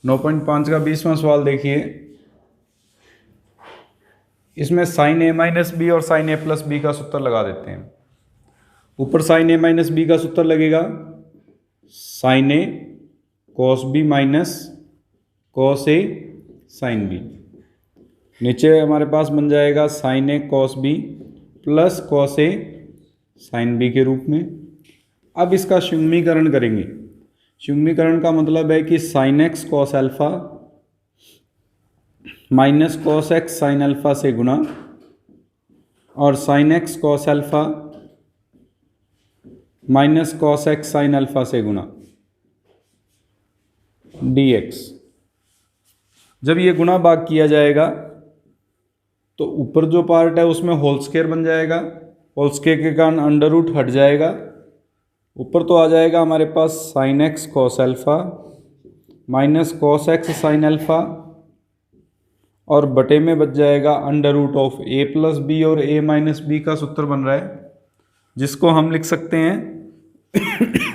9.5 का 20वां सवाल देखिए। इसमें साइन ए माइनस बी और साइन ए प्लस बी का सूत्र लगा देते हैं। ऊपर साइन ए माइनस बी का सूत्र लगेगा sign A cos B minus cos A sine B. नीचे हमारे पास बन जाएगा sign A cos B plus cos A sine B के रूप में। अब इसका शून्यीकरण करेंगे। शून्यीकरण का मतलब है कि sign x cos alpha minus cos x sine alpha से गुणा और sign x cos alpha minus cos x sine alpha से गुणा dx। जब ये गुणा भाग किया जाएगा तो ऊपर जो पार्ट है उसमें होल स्क्वायर बन जाएगा, होल स्क्वायर के कारण अंडर रूट हट जाएगा। ऊपर तो आ जाएगा हमारे पास sine x cos alpha minus cos x sine alpha और बटे में बच जाएगा under root of A plus B और ए माइनस बी का सूत्र बन रहा है, जिसको हम लिख सकते हैं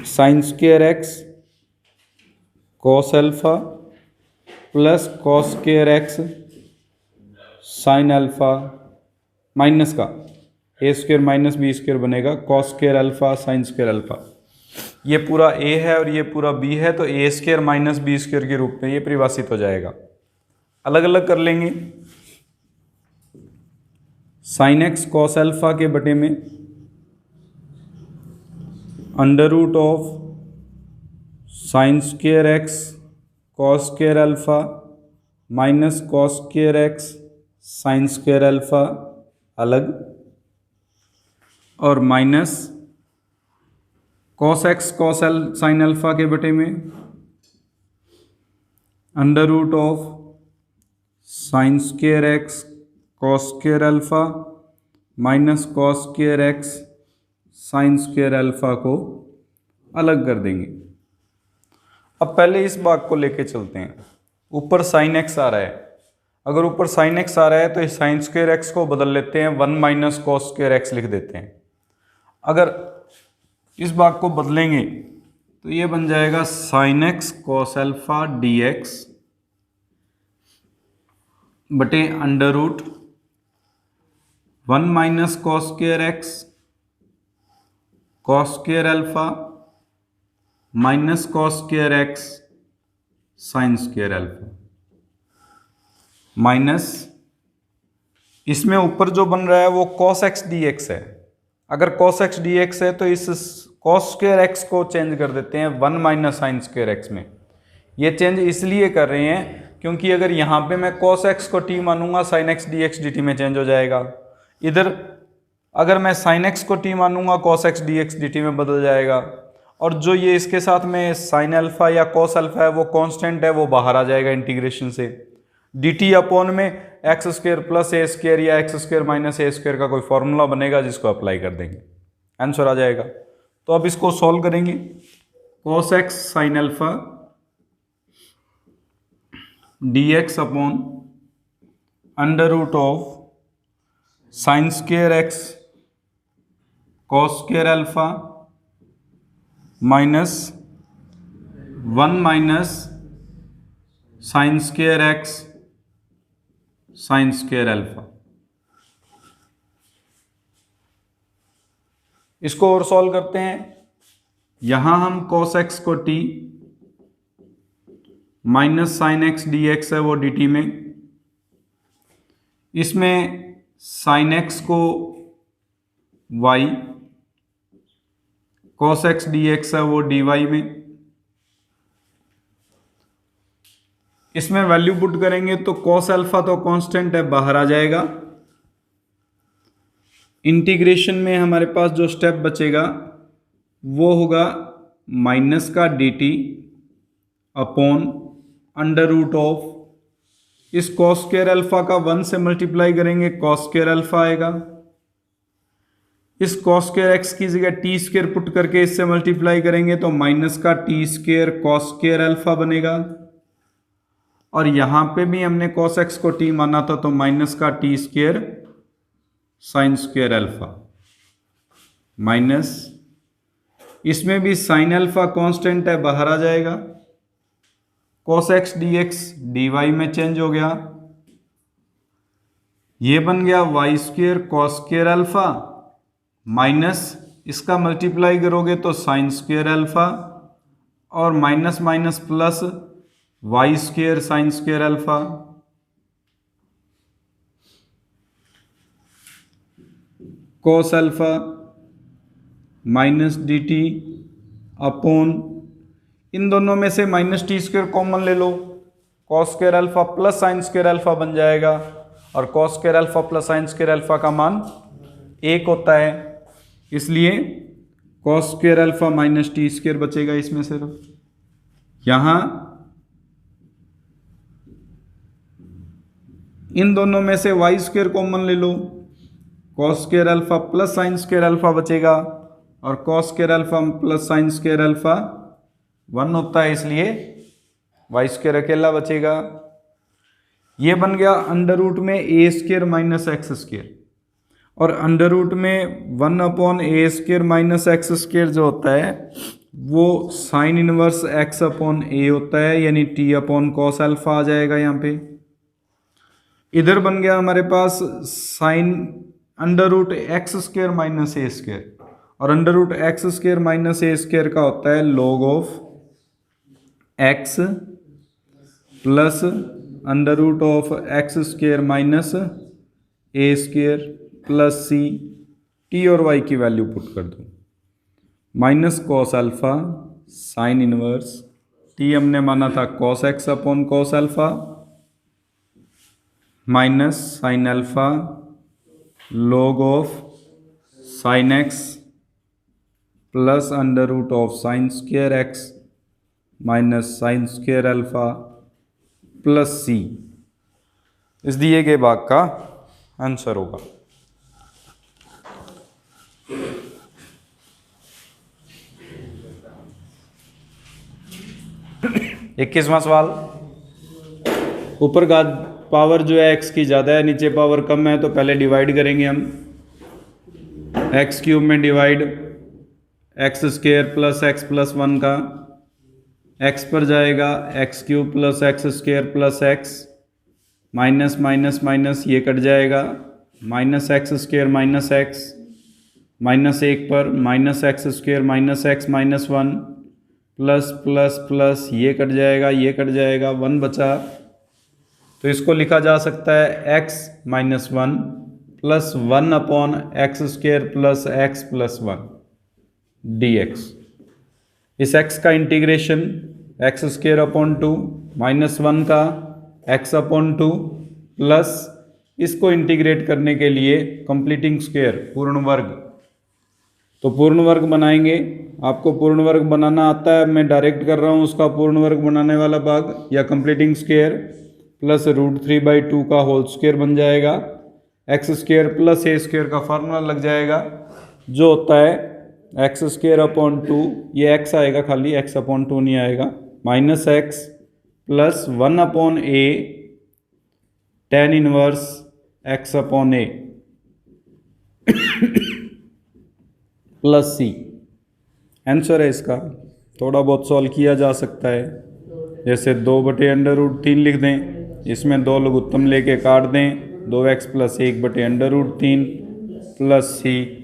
sign square x cos alpha plus cos square x sine alpha minus का ए स्क्वायर माइनस बी स्क्वायर बनेगा cos square alpha sign square alpha. ये पूरा ए है और ये पूरा बी है, तो ए स्क्वायर माइनस बी स्क्वायर के रूप में ये परिभाषित हो जाएगा। अलग अलग कर लेंगे। साइन एक्स कॉस अल्फा के बटे में under root of sine square x cos square alpha minus cos square x sine square alpha अलग और minus cos x cos sine alpha के बटे में under root of sine square x cos square alpha minus cos square x sine square alpha को अलग कर देंगे। अब पहले इस भाग को लेके चलते हैं। ऊपर साइन एक्स आ रहा है, अगर ऊपर साइन एक्स आ रहा है तो इस साइन स्क्वायर एक्स को बदल लेते हैं 1 माइनस कॉस स्क्वायर एक्स लिख देते हैं। अगर इस भाग को बदलेंगे तो ये बन जाएगा sine x cos alpha D x बटे under root 1 minus cos square x cos square alpha minus cos square x sine square alpha minus इसमें ऊपर जो बन रहा है वो कॉस एक्स डी एक्स है। अगर कॉस एक्स डी एक्स है तो इस कॉस स्क्वायर एक्स को चेंज कर देते हैं 1 माइनस साइन स्क्वायर एक्स में। ये चेंज इसलिए कर रहे हैं क्योंकि अगर यहाँ पे मैं cos x को t मानूंगा sin x dx dt में चेंज हो जाएगा। इधर अगर मैं sin x को t मानूंगा cos x dx dt में बदल जाएगा। और जो ये इसके साथ में sin अल्फा या cos अल्फा है वो कांस्टेंट है, वो बाहर आ जाएगा इंटीग्रेशन से। dt अपॉन में एक्स स्क्वायर प्लस ए स्क्वायर या एक्स स्क्वायर माइनस ए स्क्वायर का कोई फॉर्मूला बनेगा जिसको अप्लाई कर देंगे, आंसर आ जाएगा। तो अब इसको सॉल्व करेंगे। cos x sin alpha dx upon under root of sine square x cos square alpha minus 1 minus sine square x sine square alpha. इसको और सॉल्व करते हैं। यहां हम cos x को t minus sine x D x है वो D T में, इसमें साइन एक्स को y cos x D x है वो डी वाई में। इसमें वैल्यू पुट करेंगे तो cos अल्फा तो कांस्टेंट है, बाहर आ जाएगा। इंटीग्रेशन में हमारे पास जो स्टेप बचेगा वो होगा माइनस का D T upon under root of इस कॉस स्क्वायर अल्फा का 1 से मल्टीप्लाई करेंगे कॉस स्क्वायर अल्फा आएगा। इस कॉस स्क्वायर एक्स की जगह टी स्क्वायर पुट करके इससे मल्टीप्लाई करेंगे तो माइनस का T square cos square alpha बनेगा। और यहां पे भी हमने कॉस एक्स को टी माना था तो माइनस का T square sine square alpha minus इसमें भी साइन अल्फा कांस्टेंट है, बाहर आ जाएगा। cos x dx dy में चेंज हो गया, ये बन गया Y square cos square alpha minus इसका मल्टीप्लाई करोगे तो साइन स्क्वेयर अल्फा और minus minus plus Y square sine square alpha. Cos alpha minus D T upon, इन दोनों में से माइनस टी स्क्वेयर कॉमन ले लो, cos square alpha plus sine square alpha बन जाएगा और cos square alpha plus sine square alpha का मान 1 होता है, इसलिए cos square alpha minus T square बचेगा इसमें सिर्फ। यहां इन दोनों में से वाई स्क्वेयर कॉमन ले लो, cos square alpha plus sine square alpha बचेगा और cos square alpha plus sine square alpha 1 होता है, इसलिए वाई स्क्वेयर अकेला बचेगा। ये बन गया अंडर रूट में a square minus x square, और अंडर रूट में 1 upon a square minus x square जो होता है वो sine inverse x upon a होता है, यानी टी अपॉन कॉस अल्फा आ जाएगा यहाँ पे। इधर बन गया हमारे पास sine under root x square minus a square, और under root x square minus a square का होता है log of x plus under root of x square minus a square plus c, t और वाई की value put कर दो, minus cos alpha sine inverse, t हमने माना था cos x upon cos alpha minus sine alpha log of sine x plus under root of sine square x minus sine square alpha plus c, इस दिए गए भाग का answer होगा। इक्कीसवां सवाल, ऊपर का पावर जो है x की ज़्यादा है, नीचे पावर कम है, तो पहले डिवाइड करेंगे हम, एक्स क्यूब में divide x square plus x plus 1 का, x पर जाएगा x cube plus x square plus x, minus minus minus ये कट जाएगा, minus x square minus x, minus 1 पर minus x square minus x minus 1 plus plus plus ये cut जाएगा, ये cut जाएगा, 1 बचा, तो इसको लिखा जा सकता है x minus 1 plus 1 upon x square plus x plus 1 dx। इस x का integration x square upon 2 minus 1 का x अपॉन 2 प्लस इसको इंटीग्रेट करने के लिए कंप्लीटिंग स्क्वायर पूर्ण वर्ग, तो पूर्ण वर्ग बनाएंगे। आपको पूर्ण वर्ग बनाना आता है, मैं डायरेक्ट कर रहा हूँ उसका पूर्ण वर्ग बनाने वाला भाग, या कंप्लीटिंग स्क्वायर प्लस √3/2 का होल स्क्वायर बन जाएगा, एक्स स्क्वायर प्लस ए स्क्वायर का फार्मूला लग जाएगा जो होता है एक्स स्क्वायर अपॉन 2, ये एक्स आएगा खाली, एक्स अपॉन 2 नहीं आएगा, माइनस एक्स प्लस 1 अपॉन ए टेन इनवर्स एक्स अपॉन ए प्लस सी, आंसर है इसका। थोड़ा बहुत सॉल्व किया जा सकता है, जैसे 2/√3 लिख दें, इसमें 2 लघुत्तम लेके काट दें, 2x प्लस 1/√3 प्लस सी,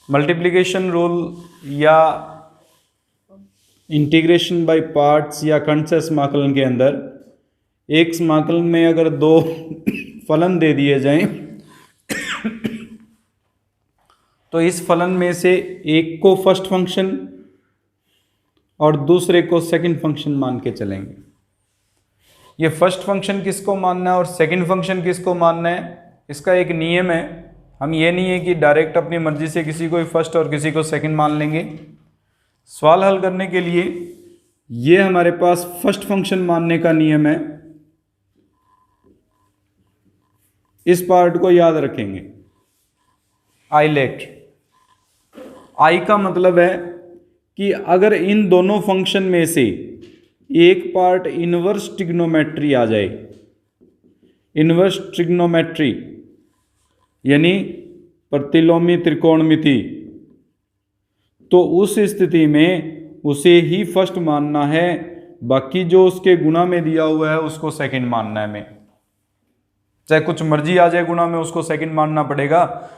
मल्टीप्लिकेशन रूल या इंटीग्रेशन बाय पार्ट्स या खंड से समाकलन के अंदर एक समाकलन में अगर 2 फलन दे दिए जाएं तो इस फलन में से एक को फर्स्ट फंक्शन और दूसरे को सेकंड फंक्शन मान के चलेंगे। ये फर्स्ट फंक्शन किसको मानना है और सेकंड फंक्शन किसको मानना है, इसका एक नियम है। हम ये नहीं है कि डायरेक्ट अपनी मर्जी से किसी को फर्स्ट और किसी को सेकंड मान लेंगे। सवाल हल करने के लिए ये हमारे पास फर्स्ट फंक्शन मानने का नियम है, इस पार्ट को याद रखेंगे। आइलेट, आई का मतलब है कि अगर इन दोनों फंक्शन में से एक पार्ट इनवर्स ट्रिग्नोमेट्री आ जाए, इनवर्स ट्रिग्नोमेट्री यानी प्रतिलोमी त्रिकोणमिति, तो उस स्थिति में उसे ही फर्स्ट मानना है, बाकी जो उसके गुणा में दिया हुआ है उसको सेकंड मानना है हमें। चाहे कुछ मर्जी आ जाए गुणा में, उसको सेकंड मानना पड़ेगा।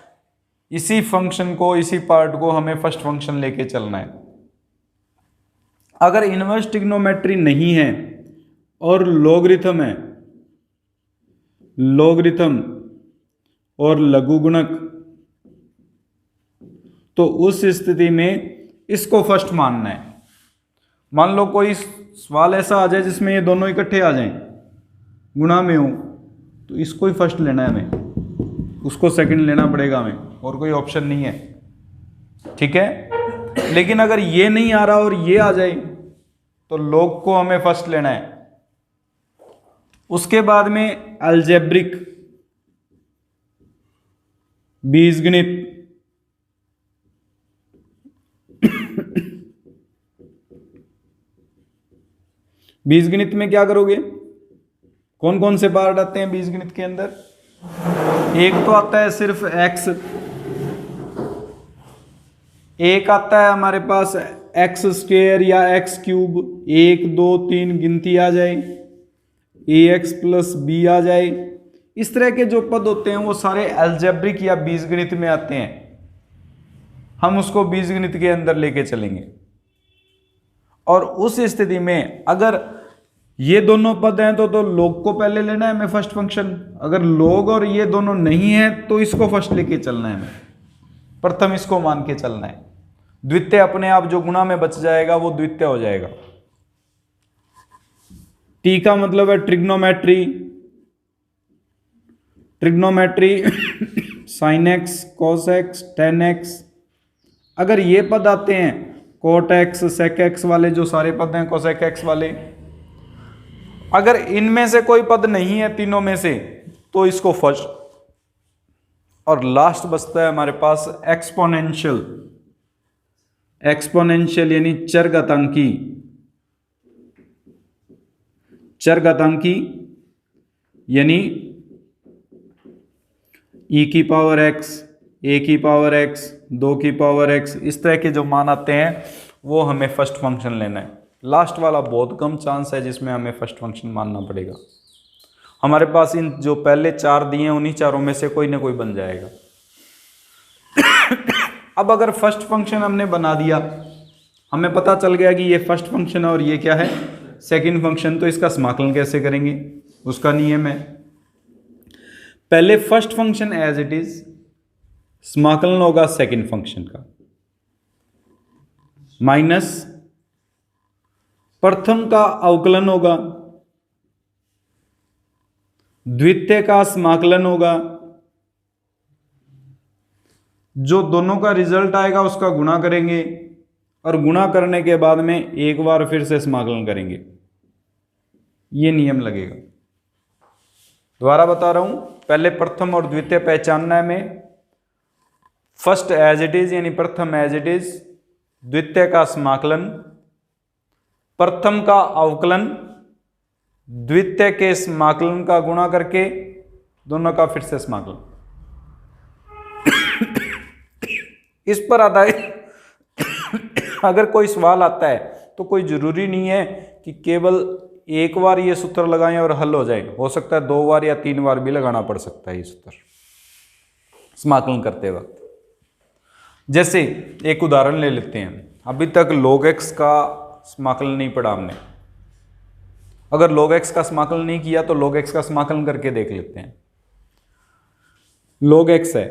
इसी फंक्शन को, इसी पार्ट को हमें फर्स्ट फंक्शन लेके चलना है। अगर इनवर्स ट्रिग्नोमेट्री नहीं है और लॉगरिथम है, लॉगरिथम और लघुगुणक, तो उस स्थिति में इसको फर्स्ट मानना है। मान लो कोई सवाल ऐसा आ जाए जिसमें ये दोनों इकट्ठे आ जाएं, गुणा में हो, तो इसको ही फर्स्ट लेना है हमें, उसको सेकंड लेना पड़ेगा हमें, और कोई ऑप्शन नहीं है। ठीक है। लेकिन अगर ये नहीं आ रहा और ये आ जाए तो लॉग को हमें फर्स्ट लेना है। उसके बाद में अलजेब्रिक, बीजगणित, बीजगणित में क्या करोगे? कौन कौन से पार्ट आते हैं बीजगणित के अंदर? एक तो आता है सिर्फ x, एक आता है हमारे पास एक्स स्क्वायर या एक्स क्यूब, 1 2 3 गिनती आ जाए, ax प्लस बी आ जाए। इस तरह के जो पद होते हैं वो सारे अलजेब्रिक या बीजगणित में आते हैं। हम उसको बीजगणित के अंदर लेके चलेंगे। और उस स्थिति में अगर ये दोनों पद हैं तो लॉग को पहले लेना है हमें फर्स्ट फंक्शन। अगर लॉग और ये दोनों नहीं है तो इसको फर्स्ट लेके चलना है हमें, प्रथम इसको मान के चलना है। द्वितीय अपने आप जो गुणा में बच जाएगा वो द्वितीय हो जाएगा। टी का मतलब है trigonometry, trigonometry sign x, cos x, ten x. अगर ये पद आते हैं कोट एक्स, सेक एक्स वाले, जो सारे पद हैं कोसेक एक्स वाले, अगर इनमें से कोई पद नहीं है तीनों में से तो इसको फर्स्ट। और लास्ट बचता है हमारे पास एक्सपोनेंशियल, एक्सपोनेंशियल यानी चरघातांकी, चरघातांकी यानी e की पावर x, a की पावर x, 2 की पावर x, इस तरह के जो मान आते हैं वो हमें फर्स्ट फंक्शन लेना है। लास्ट वाला बहुत कम चांस है जिसमें हमें फर्स्ट फंक्शन मानना पड़ेगा। हमारे पास इन जो पहले 4 दिए हैं उन्हीं चारों में से कोई ना कोई बन जाएगा। अब अगर फर्स्ट फंक्शन हमने बना दिया, हमें पता चल गया कि ये फर्स्ट फंक्शन है और ये क्या है सेकंड फंक्शन, तो इसका समाकलन कैसे करेंगे? उसका नियम है पहले first function as it is, समाकलन होगा सेकंड फंक्शन का, माइनस प्रथम का अवकलन होगा, द्वितीय का समाकलन होगा, जो दोनों का रिजल्ट आएगा उसका गुणा करेंगे और गुणा करने के बाद में एक बार फिर से समाकलन करेंगे। ये नियम लगेगा। दोबारा बता रहा हूं, पहले प्रथम और द्वितीय पहचानना है हमें। फर्स्ट एज इट इज यानी प्रथम एज इट इज, द्वितीय का समाकलन, प्रथम का अवकलन, द्वितीय के समाकलन का गुणा करके दोनों का फिर से समाकलन। इस पर आधारित अगर कोई सवाल आता है तो कोई जरूरी नहीं है कि केवल एक बार ये सूत्र लगाएं और हल हो जाए। हो सकता है 2 बार या 3 बार भी लगाना पड़ सकता है ये सूत्र समाकलन करते वक्त। जैसे एक उदाहरण ले लेते हैं, अभी तक log x का समाकलन नहीं पढ़ा हमने। अगर log x का समाकलन नहीं किया तो log x का समाकलन करके देख लेते हैं। log x है,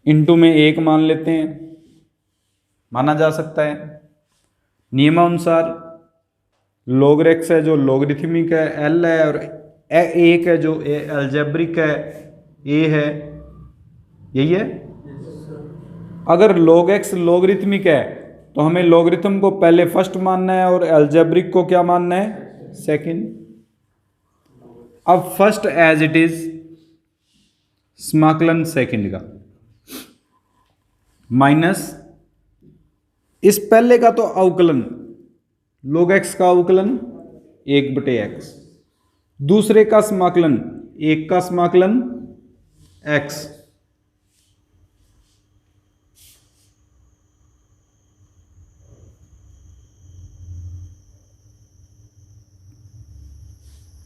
इनटू में 1 मान लेते हैं, माना जा सकता है। नियमानुसार log x है जो लोगरिथमिक है, l है, और 1 है जो अलजेब्रिक है, a है, यही है। अगर log x लोगरिथमिक है तो हमें लोगरिथम को पहले फर्स्ट मानना है और अलजेब्रिक को क्या मानना है? सेकंड। अब फर्स्ट एज इट इज, समाकलन सेकंड का, माइनस इस पहले का तो अवकलन, log x का अवकलन 1/x, दूसरे का समाकलन 1 का समाकलन x,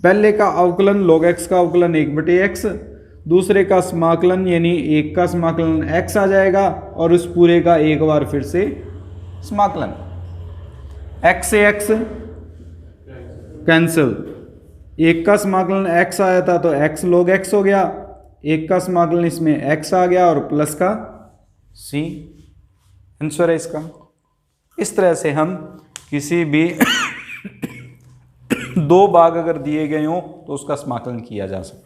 पहले का अवकलन log x का अवकलन 1/x, दूसरे का समाकलन यानी एक का समाकलन x आ जाएगा और उस पूरे का एक बार फिर से समाकलन। x से x कैंसिल, एक का समाकलन x आया था तो x log x हो गया, एक का समाकलन इसमें x आ गया और प्लस का c आंसर है इसका। इस तरह से हम किसी भी दो भाग अगर दिए गए हों तो उसका समाकलन किया जा सकता है।